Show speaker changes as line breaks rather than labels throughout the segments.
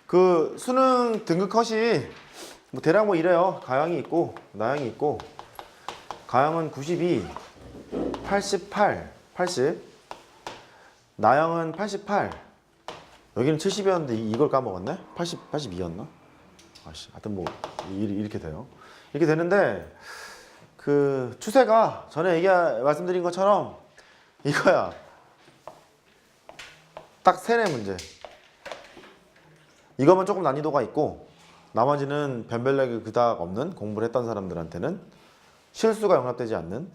그 수능 등급 컷이 뭐 대략 뭐 이래요. 가형이 있고 나형이 있고, 가형은 92, 88, 80, 나형은 88, 여기는 70이었는데 이걸 까먹었네? 82였나? 아씨, 하여튼 뭐 이렇게 돼요. 이렇게 되는데 그 추세가 전에 말씀드린 것처럼 이거야. 딱 세네 문제. 이거만 조금 난이도가 있고 나머지는 변별력이 그닥 없는, 공부를 했던 사람들한테는 실수가 용납되지 않는.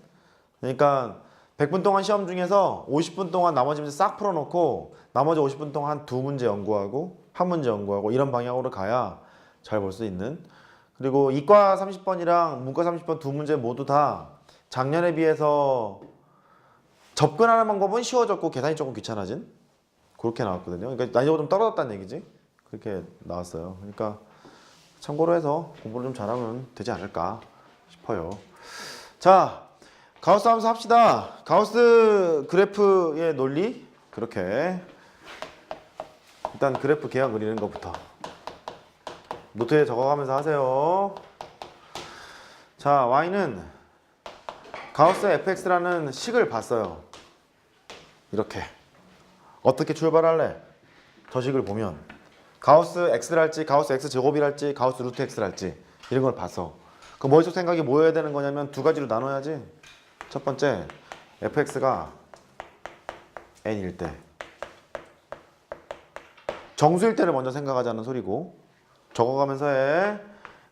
그러니까 100분 동안 시험 중에서 50분 동안 나머지 문제 싹 풀어놓고 나머지 50분 동안 한 2문제 연구하고 한 문제 연구하고 이런 방향으로 가야 잘 볼 수 있는. 그리고 이과 30번이랑 문과 30번 2문제 모두 다 작년에 비해서 접근하는 방법은 쉬워졌고 계산이 조금 귀찮아진, 그렇게 나왔거든요. 그러니까 난이도가 좀 떨어졌다는 얘기지. 그렇게 나왔어요. 그러니까 참고로 해서 공부를 좀 잘하면 되지 않을까 싶어요. 자, 가우스 함수 합시다. 가우스 그래프의 논리, 그렇게 일단 그래프 개형 그리는 것부터 노트에 적어가면서 하세요. 자, y는 가우스 fx라는 식을 봤어요. 이렇게 어떻게 출발할래? 저 식을 보면 가우스 x랄지 가우스 x제곱이랄지 가우스 루트 x랄지 이런 걸 봤어. 그 머릿속 생각이 뭐여야 되는 거냐면 두 가지로 나눠야지. 첫 번째, fx가 n일 때, 정수일 때를 먼저 생각하자는 소리고, 적어가면서 해.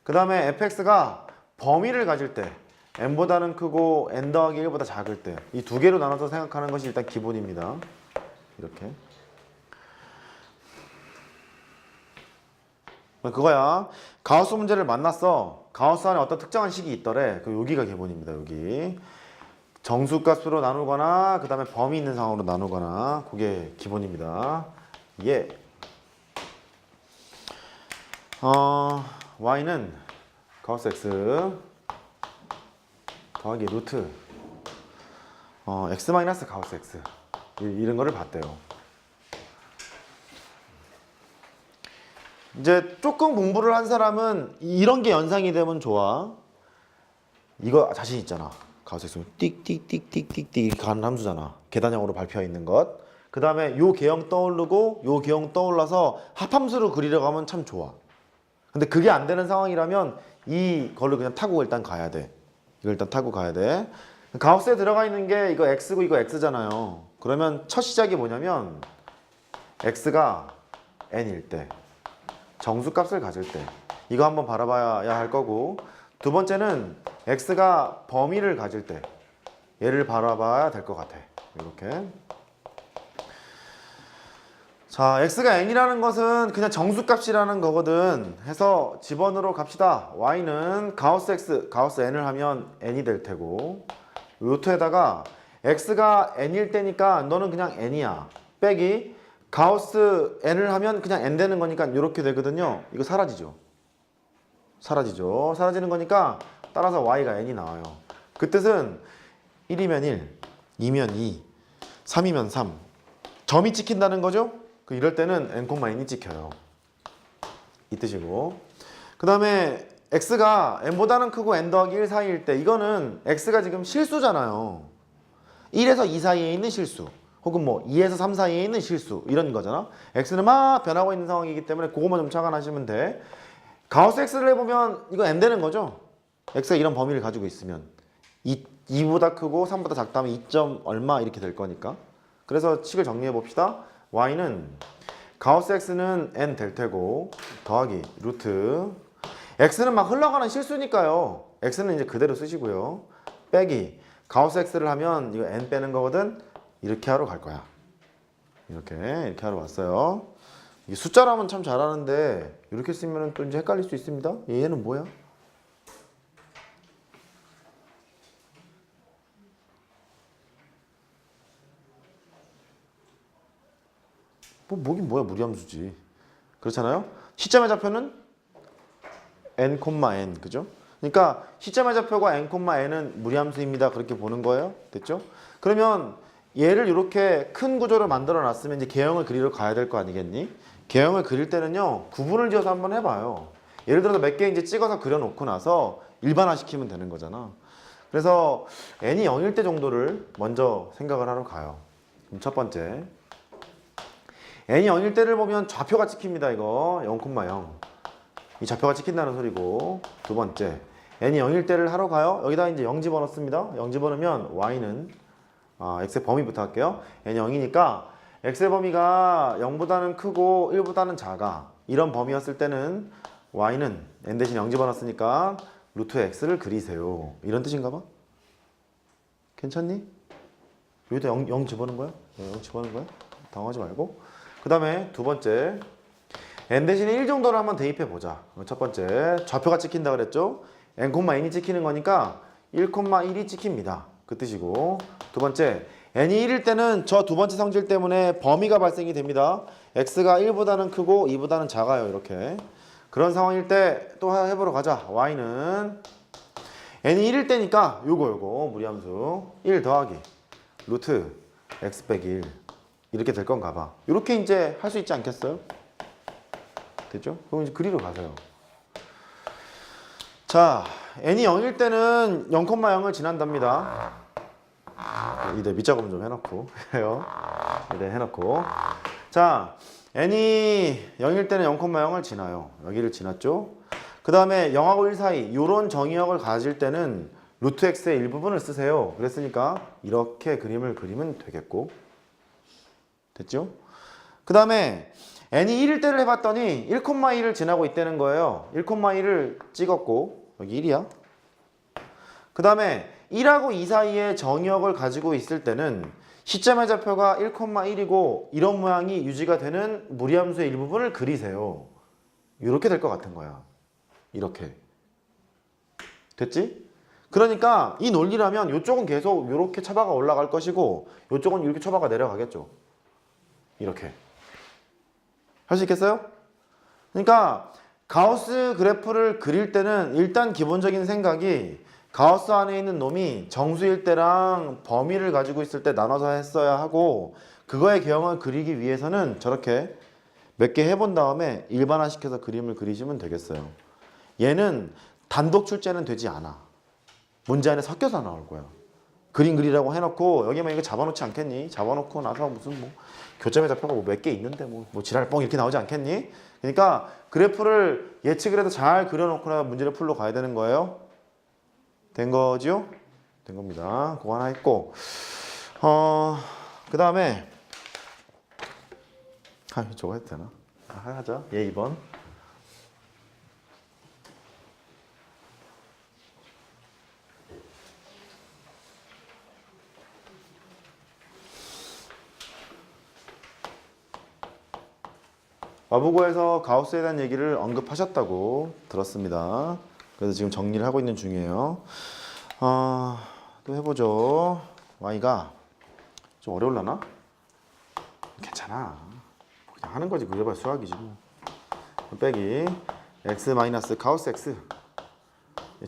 그 다음에 fx가 범위를 가질 때, n보다는 크고 n 더하기 1보다 작을 때, 이 두 개로 나눠서 생각하는 것이 일단 기본입니다. 이렇게. 그거야. 가우스 문제를 만났어. 가우스 안에 어떤 특정한 식이 있더래. 그 여기가 기본입니다. 여기 정수값으로 나누거나 그 다음에 범위 있는 상황으로 나누거나, 그게 기본입니다. 예. y는 가우스 x 더하기 루트 x 마이너스 가우스 x, 이런 거를 봤대요. 이제 조금 공부를 한 사람은 이런 게 연상이 되면 좋아. 이거 자신 있잖아. 가우스 x 띡띡띡띡띡 이렇게 가는 함수잖아. 계단형으로 발표해 있는 것. 그 다음에 요 개형 떠오르고 요 개형 떠올라서 합함수로 그리려고 하면 참 좋아. 근데 그게 안 되는 상황이라면 이걸로 그냥 타고 일단 가야 돼. 이걸 일단 타고 가야 돼. 가우스에 들어가 있는 게 이거 x고 이거 x잖아요. 그러면 첫 시작이 뭐냐면 x가 n일 때, 정수값을 가질 때, 이거 한번 바라봐야 할 거고, 두 번째는 x가 범위를 가질 때, 얘를 바라봐야 될 것 같아. 이렇게. 자, x가 n이라는 것은 그냥 정수값이라는 거거든. 해서 집어넣으러 갑시다. y는 가우스 x, 가우스 n을 하면 n이 될 테고, 루트에다가 x가 n일 때니까 너는 그냥 n이야. 빼기 가우스 n을 하면 그냥 n 되는 거니까 이렇게 되거든요. 이거 사라지죠. 사라지죠. 사라지는 거니까 따라서 y가 n이 나와요. 그 뜻은 1이면 1, 2면 2, 3이면 3. 점이 찍힌다는 거죠. 이럴 때는 n,n이 찍혀요. 이 뜻이고. 그 다음에 x가 n보다는 크고 n 더하기 1 사이일 때, 이거는 x가 지금 실수잖아요. 1에서 2 사이에 있는 실수, 혹은 뭐 2에서 3 사이에 있는 실수, 이런 거잖아. x는 막 변하고 있는 상황이기 때문에 그것만 좀 착안하시면 돼. 가우스 x를 해보면 이거 n 되는 거죠. x가 이런 범위를 가지고 있으면 2보다 크고 3보다 작다면 2점 얼마 이렇게 될 거니까. 그래서 식을 정리해 봅시다. y는 가우스 x는 n 될 테고 더하기 루트, x는 막 흘러가는 실수니까요. x는 이제 그대로 쓰시고요. 빼기 가우스 x를 하면 이거 n 빼는 거거든. 이렇게 하러 갈 거야. 이렇게 하러 왔어요. 이게 숫자라면 참 잘하는데 이렇게 쓰면 또 이제 헷갈릴 수 있습니다. 얘는 뭐야? 뭐긴 뭐야, 무리함수지. 그렇잖아요. 시점의 좌표는 n, n, 그죠? 그러니까 시점의 좌표가 n, n은 무리함수입니다. 그렇게 보는 거예요. 됐죠? 그러면 얘를 이렇게 큰 구조로 만들어 놨으면 이제 개형을 그리러 가야 될 거 아니겠니? 개형을 그릴 때는요 구분을 지어서 한번 해봐요. 예를 들어서 몇 개 이제 찍어서 그려놓고 나서 일반화시키면 되는 거잖아. 그래서 n이 0일 때 정도를 먼저 생각을 하러 가요. 그럼 첫 번째 n이 0일 때를 보면 좌표가 찍힙니다. 이거 0,0 이 좌표가 찍힌다는 소리고, 두 번째 n이 0일 때를 하러 가요. 여기다 이제 0 집어넣습니다. 0 집어넣으면 y는 x의 범위부터 할게요. n이 0이니까 x의 범위가 0보다는 크고 1보다는 작아. 이런 범위였을 때는 y는 n 대신 0 집어넣었으니까 루트 x를 그리세요. 이런 뜻인가 봐? 괜찮니? 여기다 0 집어넣은 거야? 0 집어넣은 거야? 당황하지 말고. 그 다음에 두 번째 n 대신에 1 정도를 한번 대입해 보자. 첫 번째 좌표가 찍힌다 그랬죠? n이 찍히는 거니까 1,1이 찍힙니다. 그 뜻이고, 두 번째 n이 1일 때는 저 두 번째 성질 때문에 범위가 발생이 됩니다. x가 1보다는 크고 2보다는 작아요. 이렇게 그런 상황일 때 또 해보러 가자. y는 n이 1일 때니까 요거 무리함수 1 더하기 루트 x 빼기 1 이렇게 될 건가 봐. 이렇게 이제 할 수 있지 않겠어요? 됐죠? 그럼 이제 그리러 가세요. 자, n이 0일 때는 0,0을 지난답니다. 이제 밑작업 좀 해놓고 해요. 이제 해놓고, 자, n이 0일 때는 0,0을 지나요. 여기를 지났죠? 그 다음에 0하고 1 사이 이런 정의역을 가질 때는 루트 x의 일부분을 쓰세요. 그랬으니까 이렇게 그림을 그리면 되겠고, 됐죠? 그 다음에 n이 1일 때를 해봤더니 1,1을 지나고 있다는 거예요. 1,1을 찍었고 여기 1이야. 그 다음에 1하고 2 사이에 정의역을 가지고 있을 때는 시점의 좌표가 1,1이고 이런 모양이 유지가 되는 무리함수의 일부분을 그리세요. 이렇게 될 것 같은 거야. 이렇게. 됐지? 그러니까 이 논리라면 이쪽은 계속 이렇게 처바가 올라갈 것이고 이쪽은 이렇게 처바가 내려가겠죠. 이렇게. 할 수 있겠어요? 그러니까 가우스 그래프를 그릴 때는 일단 기본적인 생각이 가우스 안에 있는 놈이 정수일 때랑 범위를 가지고 있을 때 나눠서 했어야 하고, 그거의 개형을 그리기 위해서는 저렇게 몇 개 해본 다음에 일반화시켜서 그림을 그리시면 되겠어요. 얘는 단독 출제는 되지 않아. 문제 안에 섞여서 나올 거야. 그림 그리라고 해놓고 여기만 이거 잡아놓지 않겠니? 잡아놓고 나서 무슨 뭐 교점의 좌표가 뭐 몇 개 있는데 뭐 지랄 뻥 이렇게 나오지 않겠니? 그러니까 그래프를 예측을 해서 잘 그려놓고 나 문제를 풀러 가야 되는 거예요. 된 거지요? 된 겁니다. 그거 하나 했고, 그 다음에 저거 해도 되나? 하자. 얘 2번. 마부고에서 가우스에 대한 얘기를 언급하셨다고 들었습니다. 그래서 지금 정리를 하고 있는 중이에요. 또 해보죠. y가 좀 어려울라나? 괜찮아. 그냥 하는 거지. 그게 바로 수학이지 뭐. 빼기 x 마이너스 가우스 x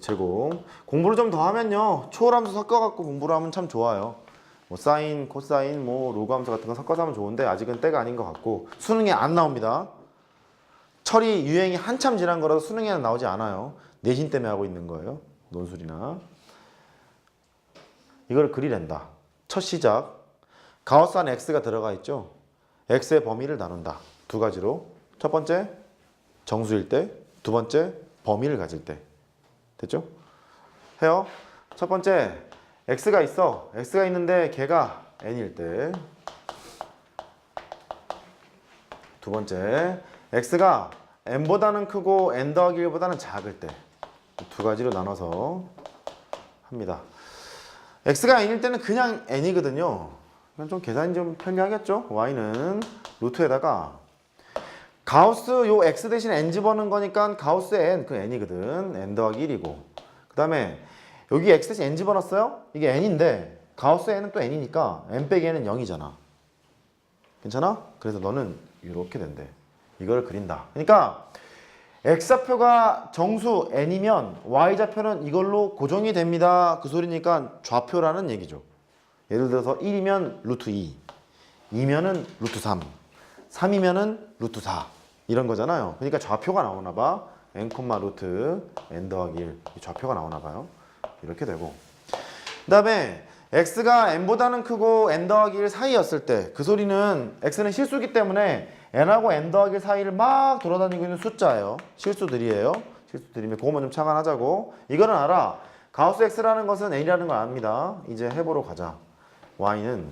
제곱. 공부를 좀 더 하면요, 초월함수 섞어갖고 공부를 하면 참 좋아요. 뭐 사인, 코사인, 뭐 로그 함수 같은 거 섞어서 하면 좋은데 아직은 때가 아닌 것 같고 수능에 안 나옵니다. 처리 유행이 한참 지난 거라서 수능에는 나오지 않아요. 내신 때문에 하고 있는 거예요. 논술이나. 이걸 그리랜다. 첫 시작. 가우스 안에 x가 들어가 있죠. x의 범위를 나눈다. 두 가지로. 첫 번째 정수일 때, 두 번째 범위를 가질 때. 됐죠? 해요. 첫 번째 x가 있어. x가 있는데 걔가 n일 때. 두 번째 x가 n보다는 크고 n 더하기 1보다는 작을 때. 두 가지로 나눠서 합니다. x가 n일 때는 그냥 n이거든요. 이건 좀 계산이 좀 편리하겠죠? y는 루트에다가 가우스 요 x 대신 n 집어넣은 거니까 가우스 n, 그 n이거든. n 더하기 1이고. 그 다음에 여기 x 대신 n 집어넣었어요? 이게 n인데 가우스 n은 또 n이니까 n 빼기 n은 0이잖아. 괜찮아? 그래서 너는 이렇게 된대. 이걸 그린다. 그러니까 x좌표가 정수 n이면 y좌표는 이걸로 고정이 됩니다. 그 소리니까 좌표라는 얘기죠. 예를 들어서 1이면 루트 2, 2면은 루트 3, 3이면은 루트 4 이런 거잖아요. 그러니까 좌표가 나오나 봐. n, 루트 n 더하기 1 좌표가 나오나 봐요. 이렇게 되고 그 다음에 x가 n보다는 크고 n 더하기 1 사이였을 때 그 소리는 x는 실수기 때문에 n하고 n 더하기 1 사이를 막 돌아다니고 있는 숫자예요. 실수들이에요. 실수들이면 그것만 좀 착안하자고. 이거는 알아. 가우스 x라는 것은 n이라는 걸 압니다. 이제 해보러 가자. y는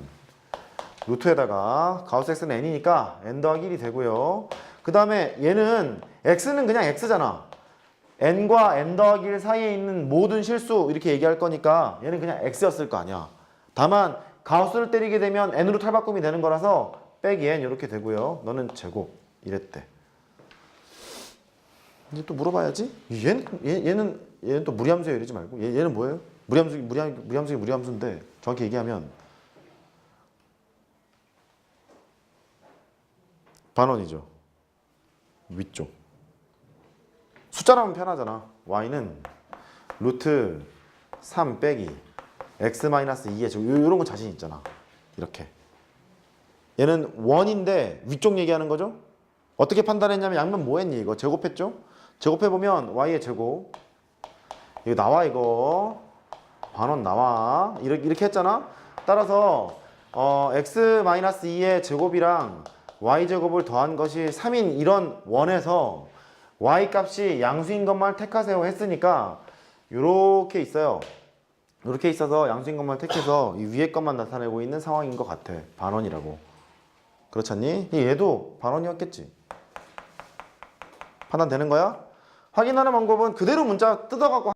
루트에다가 가우스 x는 n이니까 n 더하기 1이 되고요. 그 다음에 얘는 x는 그냥 x잖아. n과 n 더하기 1 사이에 있는 모든 실수 이렇게 얘기할 거니까 얘는 그냥 x였을 거 아니야. 다만 가우스를 때리게 되면 n으로 탈바꿈이 되는 거라서 빼기 n 이렇게 되고요. 너는 제곱 이랬대. 이제 또 물어봐야지. 얘는 또 무리함수예요 이러지 말고 얘는 뭐예요? 무리함수인데 정확히 얘기하면 반원이죠. 위쪽. 숫자라면 편하잖아. y는 루트 3 빼기 x-2의 제곱 요런 거 자신 있잖아. 이렇게. 얘는 원인데 위쪽 얘기하는 거죠. 어떻게 판단했냐면 양면 뭐 했니 이거? 제곱했죠? 제곱해보면 y의 제곱 이거 나와 이거 반원 나와 이렇게 했잖아. 따라서 x-2의 제곱이랑 y제곱을 더한 것이 3인 이런 원에서 y값이 양수인 것만 택하세요 했으니까 요렇게 있어요. 요렇게 있어서 양수인 것만 택해서 이 위에 것만 나타내고 있는 상황인 것 같아. 반원이라고. 그렇지 않니? 얘도 반원이었겠지. 판단되는 거야? 확인하는 방법은 그대로 문자 뜯어갖고